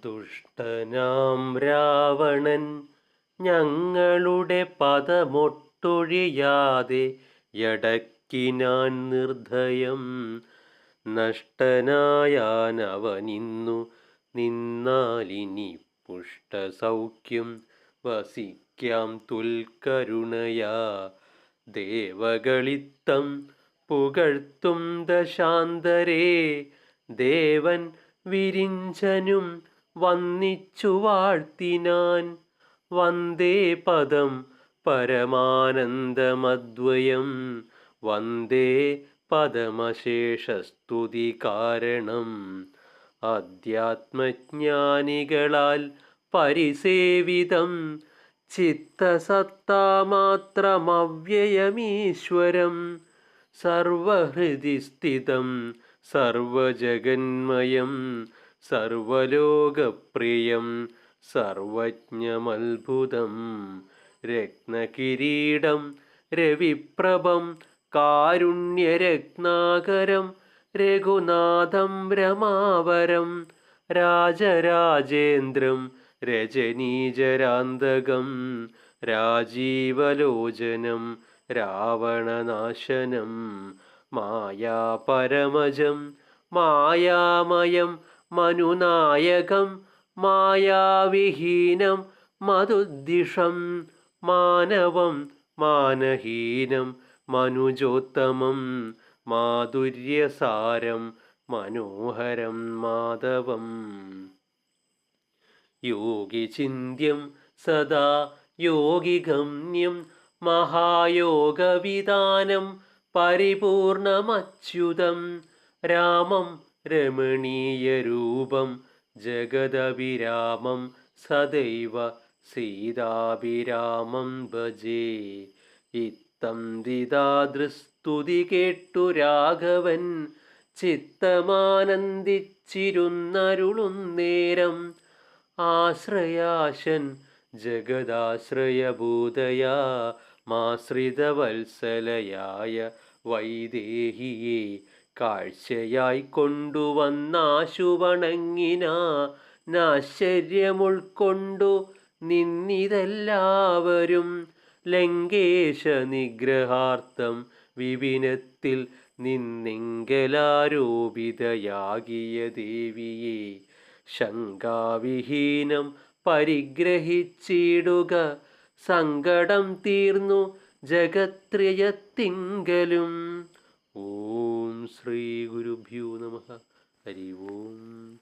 ദുഷ്ടനാം രാവണൻ ഞങ്ങളുടെ പദമൊട്ടൊഴിയാതെ യടക്കിനാൻ നിർദ്ധയം. നഷ്ടനായാനവനിന്നു നിന്നാലിനി പുഷ്ടസൗഖ്യം വസിക്കാം തുൽക്കരുണയാ. ദേവകളിത്തം പുകഴ്ത്തും ദശാന്തരേ, ദേവൻ വിരിഞ്ചനും വന്നിച്ചു വാഴ്ത്തിനാൻ. വന്ദേ പദം പരമാനന്ദമദ്വയം, വന്ദേ പദമശേഷസ്തുതി കാരണം. അധ്യാത്മജ്ഞാനികളാൽ പരിസേവിതം ചിത്തസത്താമാത്രമവ്യയമീശ്വരം, സർവഹൃദി സ്ഥിതം സർവജഗന്മയം സർവലോകപ്രിയം സർവജ്ഞമത്ഭുതം. രത്നകിരീടം രവിപ്രഭം കാരുണ്യരത്നാകരം രഘുനാഥം രമാവരം, രാജരാജേന്ദ്രം രജനീജരാന്തകം രാജീവലോചനം രാവണനാശനം. മായാപരമജം മായാമയം മനുനായകം, മായാവിഹീനം മധുദ്ദിഷം. മാനവം മാനഹീനം മനുജോത്തമം, മാധുര്യസാരം മനോഹരം മാധവം. യോഗിചിന്യം സദാ യോഗിഗമ്യം, മഹായോഗവിധാനം പരിപൂർണമച്യുതം. രാമം രമണീയരൂപം ജഗദഭിരാമം, സദൈവ സീതാഭിരാമം ഭജേ. ഇത്തം ദിതാദൃസ്തുതി കേട്ടു രാഘവൻ, ചിത്തമാനന്ദിച്ചിരുന്നരുളുന്നേരം. ആശ്രയാശൻ ജഗദാശ്രയഭൂതയാ, മാശ്രിതവത്സലയായ വൈദേഹിയെ കാഴ്ചയായി കൊണ്ടുവന്നാശു വണങ്ങിനാശ്ചര്യമുൾക്കൊണ്ടു നിന്നിതെല്ലാവരും. ലങ്കേശ നിഗ്രഹാർത്ഥം വിപിനത്തിൽ നിന്നെങ്കലാരോപിതയാകിയ ദേവിയെ, ശങ്കാവിഹീനം പരിഗ്രഹിച്ചിടുക സങ്കടം തീർന്നു ജഗത്രയത്തിങ്കലും. ഓം ശ്രീ ഗുരുഭ്യോ നമഃ. ഹരി ഓം.